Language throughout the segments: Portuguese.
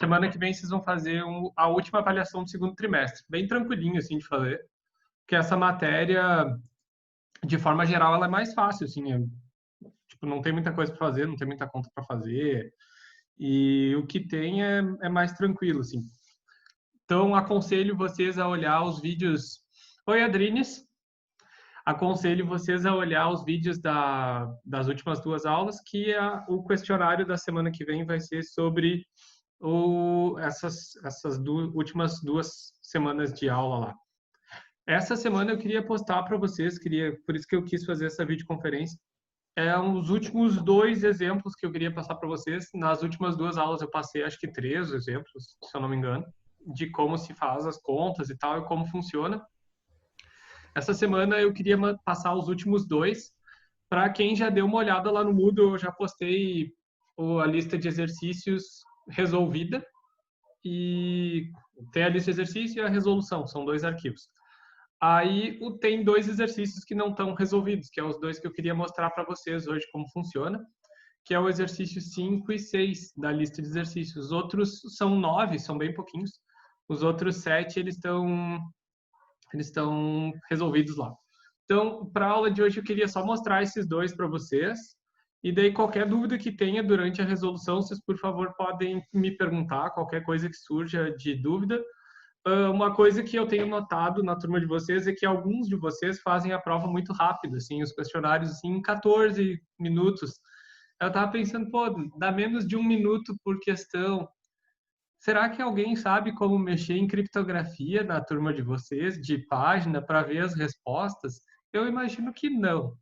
semana que vem vocês vão fazer a última avaliação do segundo trimestre. Bem tranquilinho, assim, de fazer. Porque essa matéria, de forma geral, ela é mais fácil, assim. Tipo, não tem muita coisa para fazer, não tem muita conta para fazer. E o que tem é mais tranquilo, assim. Então, aconselho vocês a olhar os vídeos... Oi, Adrines. Aconselho vocês a olhar os vídeos das últimas 2 aulas, que o questionário da semana que vem vai ser sobre essas últimas 2 semanas de aula lá. Essa semana eu queria postar para vocês, por isso que eu quis fazer essa videoconferência, os últimos 2 exemplos que eu queria passar para vocês. Nas últimas 2 aulas eu passei, acho que 3 exemplos, se eu não me engano, de como se faz as contas e tal, e como funciona. Essa semana eu queria passar os últimos 2. Para quem já deu uma olhada lá no Moodle, eu já postei a lista de exercícios resolvida. E tem a lista de exercícios e a resolução, são 2 arquivos. Aí tem 2 exercícios que não estão resolvidos, que é os 2 que eu queria mostrar para vocês hoje como funciona, que é o exercício 5 e 6 da lista de exercícios. Os outros são 9, são bem pouquinhos. Os outros 7, eles estão resolvidos lá. Então, para a aula de hoje, eu queria só mostrar esses 2 para vocês. E daí, qualquer dúvida que tenha durante a resolução, vocês, por favor, podem me perguntar, qualquer coisa que surja de dúvida. Uma coisa que eu tenho notado na turma de vocês é que alguns de vocês fazem a prova muito rápido, assim, os questionários assim, em 14 minutos. Eu estava pensando, pô, dá menos de 1 minuto por questão. Será que alguém sabe como mexer em criptografia na turma de vocês, de página, para ver as respostas? Eu imagino que não,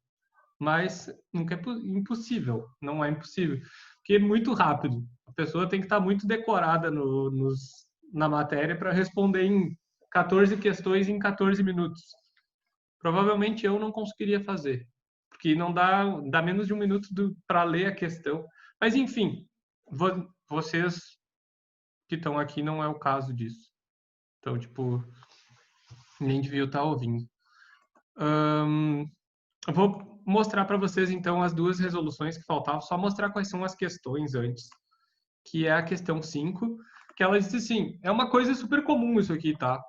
mas nunca é impossível, não é impossível, porque é muito rápido. A pessoa tem que estar muito decorada na matéria para responder em 14 questões em 14 minutos. Provavelmente eu não conseguiria fazer, porque não dá menos de 1 minuto para ler a questão. Mas, enfim, vocês que estão aqui não é o caso disso. Então, tipo, nem devia estar ouvindo. Eu vou mostrar para vocês, então, as 2 resoluções que faltavam, só mostrar quais são as questões antes, que é a questão 5, que ela diz assim, é uma coisa super comum isso aqui, tá?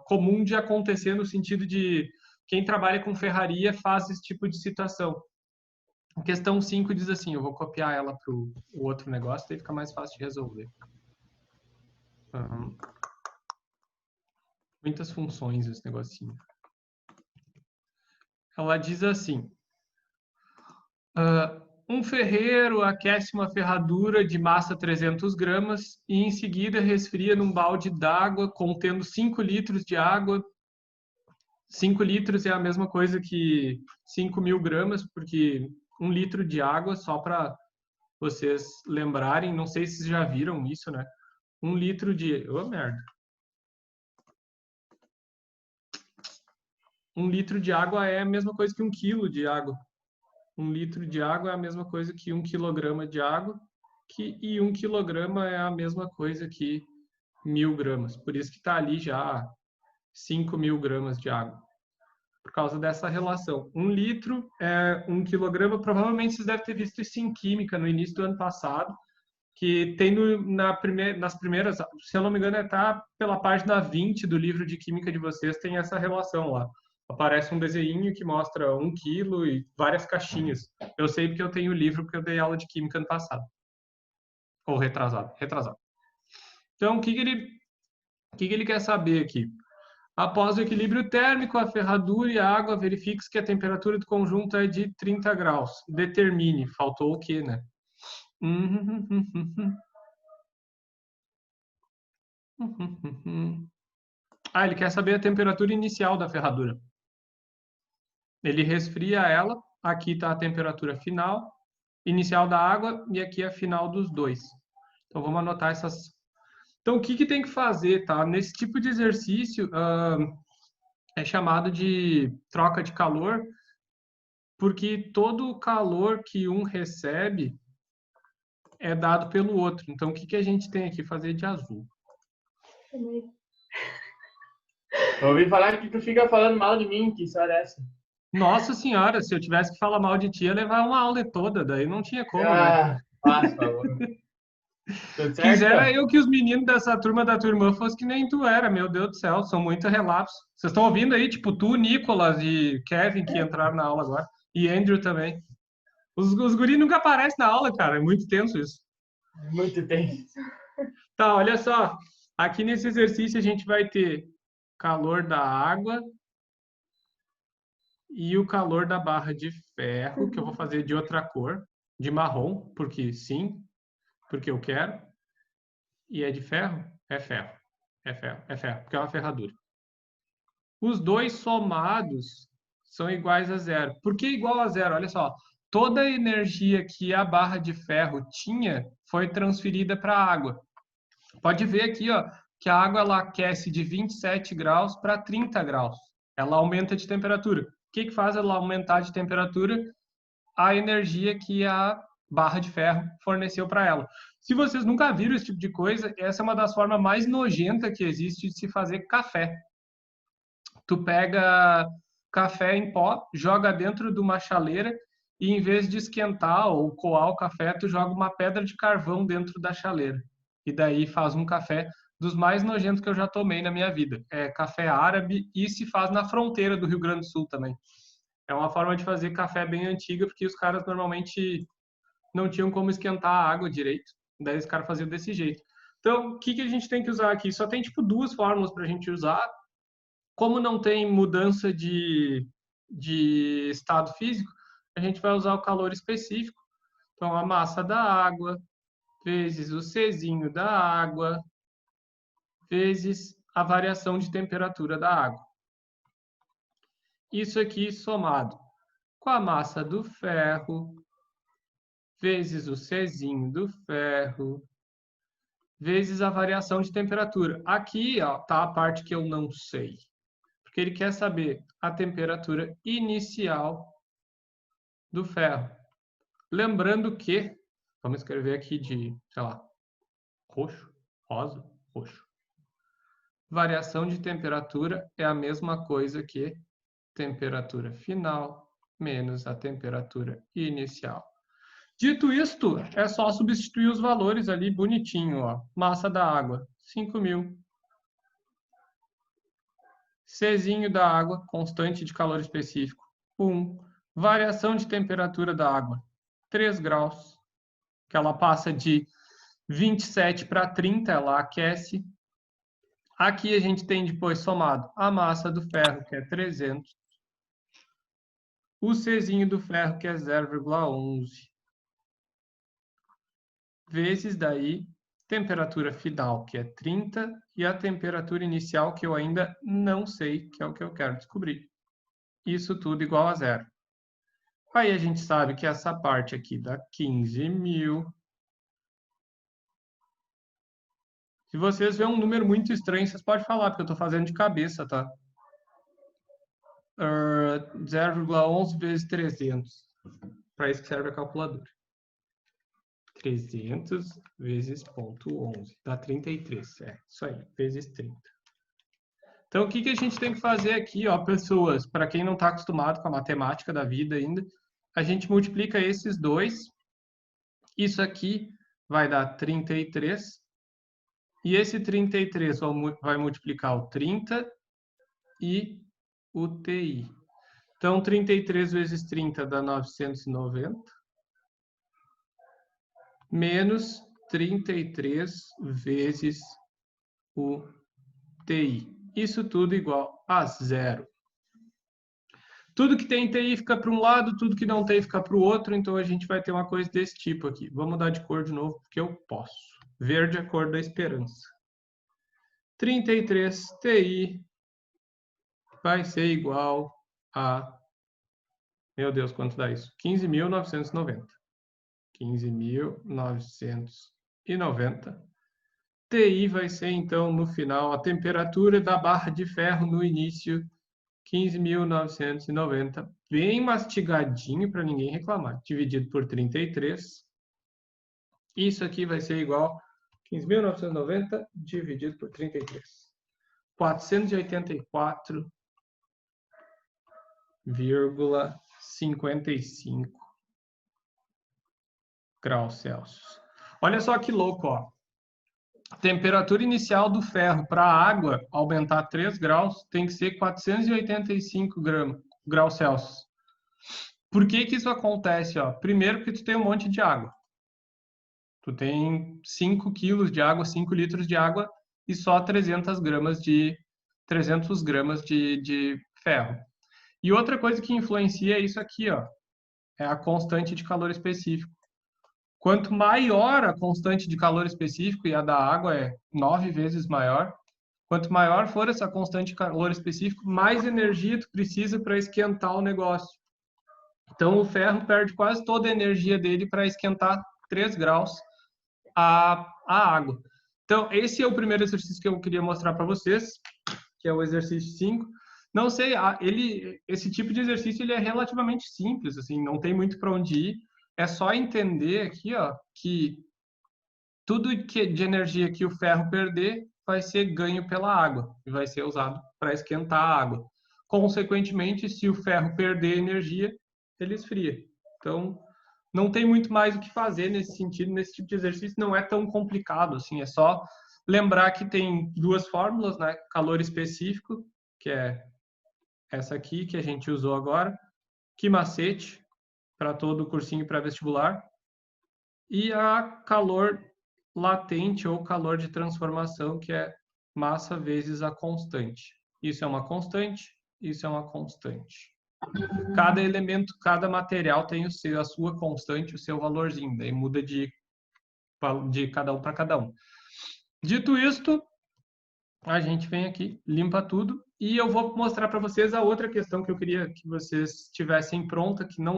Comum de acontecer no sentido de quem trabalha com ferraria faz esse tipo de situação. A questão 5 diz assim, eu vou copiar ela para o outro negócio, daí fica mais fácil de resolver. Muitas funções esse negocinho. Ela diz assim, um ferreiro aquece uma ferradura de massa 300 gramas e em seguida resfria num balde d'água contendo 5 litros de água. 5 litros é a mesma coisa que 5.000 gramas, porque 1 litro de água, só para vocês lembrarem, não sei se vocês já viram isso, né? 1 litro de... Oh, merda. 1 litro de água é a mesma coisa que 1 quilo de água. 1 litro de água é a mesma coisa que 1 quilograma de água, e 1 quilograma é a mesma coisa que 1.000 gramas. Por isso que está ali já 5.000 gramas de água. Por causa dessa relação. 1 litro é 1 quilograma. Provavelmente vocês devem ter visto isso em química no início do ano passado, que tem nas primeiras, se eu não me engano, está pela página 20 do livro de química de vocês, tem essa relação lá. Aparece um desenho que mostra 1 quilo e várias caixinhas. Eu sei porque eu tenho o livro, porque eu dei aula de química ano passado. Ou retrasado. Então, o que ele quer saber aqui? Após o equilíbrio térmico, a ferradura e a água, verifique-se que a temperatura do conjunto é de 30 graus. Determine. Faltou o quê, né? Ele quer saber a temperatura inicial da ferradura. Ele resfria ela. Aqui está a temperatura final, inicial da água, e aqui a final dos 2. Então, vamos anotar essas... Então, o que tem que fazer, tá? Nesse tipo de exercício, é chamado de troca de calor, porque todo o calor que um recebe é dado pelo outro. Então, o que a gente tem aqui? Fazer de azul. Eu ouvi falar que tu fica falando mal de mim, que história é essa? Nossa senhora, se eu tivesse que falar mal de ti, ia levar uma aula toda, daí não tinha como, né? Faz, por favor. Tudo certo? Quisera eu que os meninos dessa turma da tua irmã fossem que nem tu era, meu Deus do céu, são muito relapsos. Vocês estão ouvindo aí, tipo, tu, Nicolas e Kevin que entraram na aula agora, e Andrew também. Os guris nunca aparecem na aula, cara, é muito tenso isso. Muito tempo. Tá, olha só, aqui nesse exercício a gente vai ter calor da água e o calor da barra de ferro, que eu vou fazer de outra cor, de marrom, porque sim, porque eu quero. E é de ferro? É ferro. É ferro, é ferro, porque é uma ferradura. Os dois somados são iguais a zero. Por que igual a zero? Olha só, toda a energia que a barra de ferro tinha foi transferida para a água. Pode ver aqui, ó, que a água ela aquece de 27 graus para 30 graus. Ela aumenta de temperatura. O que faz ela aumentar de temperatura? A energia que a barra de ferro forneceu para ela. Se vocês nunca viram esse tipo de coisa, essa é uma das formas mais nojentas que existe de se fazer café. Tu pega café em pó, joga dentro de uma chaleira e em vez de esquentar ou coar o café, tu joga uma pedra de carvão dentro da chaleira. E daí faz um café dos mais nojentos que eu já tomei na minha vida. É café árabe e se faz na fronteira do Rio Grande do Sul também. É uma forma de fazer café bem antiga, porque os caras normalmente não tinham como esquentar a água direito. Daí os caras faziam desse jeito. Então, o que a gente tem que usar aqui? Só tem, tipo, duas fórmulas para a gente usar. Como não tem mudança de estado físico, a gente vai usar o calor específico. Então, a massa da água vezes o Czinho da água vezes a variação de temperatura da água. Isso aqui somado com a massa do ferro vezes o Czinho do ferro vezes a variação de temperatura. Aqui está a parte que eu não sei, porque ele quer saber a temperatura inicial do ferro. Lembrando que, vamos escrever aqui de, sei lá, roxo, rosa, roxo. Variação de temperatura é a mesma coisa que temperatura final menos a temperatura inicial. Dito isto, é só substituir os valores ali bonitinho, ó. Massa da água, 5.000. Czinho da água, constante de calor específico, 1. Variação de temperatura da água, 3 graus. Que ela passa de 27 para 30, ela aquece. Aqui a gente tem depois somado a massa do ferro, que é 300. O Czinho do ferro, que é 0,11. Vezes daí temperatura final, que é 30, e a temperatura inicial, que eu ainda não sei, que é o que eu quero descobrir. Isso tudo igual a zero. Aí a gente sabe que essa parte aqui dá 15.000. Se vocês verem um número muito estranho, vocês podem falar, porque eu estou fazendo de cabeça, tá? 0,11 vezes 300. Para isso que serve a calculadora. 300 vezes 0,11. Dá 33. É, isso aí, vezes 30. Então, o que a gente tem que fazer aqui, ó, pessoas? Para quem não está acostumado com a matemática da vida ainda, a gente multiplica esses dois. Isso aqui vai dar 33. E esse 33 vai multiplicar o 30 e o TI. Então, 33 vezes 30 dá 990. Menos 33 vezes o TI. Isso tudo igual a zero. Tudo que tem TI fica para um lado, tudo que não tem fica para o outro, então a gente vai ter uma coisa desse tipo aqui. Vamos mudar de cor de novo, porque eu posso. Verde é a cor da esperança. 33 TI vai ser igual a... Meu Deus, quanto dá isso? 15.990. 15.990. TI vai ser, então, no final, a temperatura da barra de ferro no início, 15.990, bem mastigadinho para ninguém reclamar, dividido por 33. Isso aqui vai ser igual a 15.990 dividido por 33. 484,55 graus Celsius. Olha só que louco, ó. A temperatura inicial do ferro para a água aumentar 3 graus tem que ser 485 graus Celsius. Por que que isso acontece? Ó? Primeiro porque tu tem um monte de água. Tu tem 5 quilos de água, 5 litros de água e só 300 gramas de ferro. E outra coisa que influencia é isso aqui, ó, é a constante de calor específico. Quanto maior a constante de calor específico, e a da água é 9 vezes maior, quanto maior for essa constante de calor específico, mais energia tu precisa para esquentar o negócio. Então, o ferro perde quase toda a energia dele para esquentar 3 graus a água. Então, esse é o primeiro exercício que eu queria mostrar para vocês, que é o exercício 5. Não sei, esse tipo de exercício ele é relativamente simples, assim, não tem muito para onde ir. É só entender aqui, ó, que tudo de energia que o ferro perder vai ser ganho pela água e vai ser usado para esquentar a água. Consequentemente, se o ferro perder energia, ele esfria. Então, não tem muito mais o que fazer nesse sentido, nesse tipo de exercício não é tão complicado, assim, é só lembrar que tem duas fórmulas, né? Calor específico, que é essa aqui que a gente usou agora, que macete para todo o cursinho pré-vestibular, e a calor latente ou calor de transformação, que é massa vezes a constante. Isso é uma constante, isso é uma constante. Cada elemento, cada material tem a sua constante, o seu valorzinho, daí muda de cada um para cada um. Dito isto, a gente vem aqui, limpa tudo, e eu vou mostrar para vocês a outra questão que eu queria que vocês tivessem pronta, que não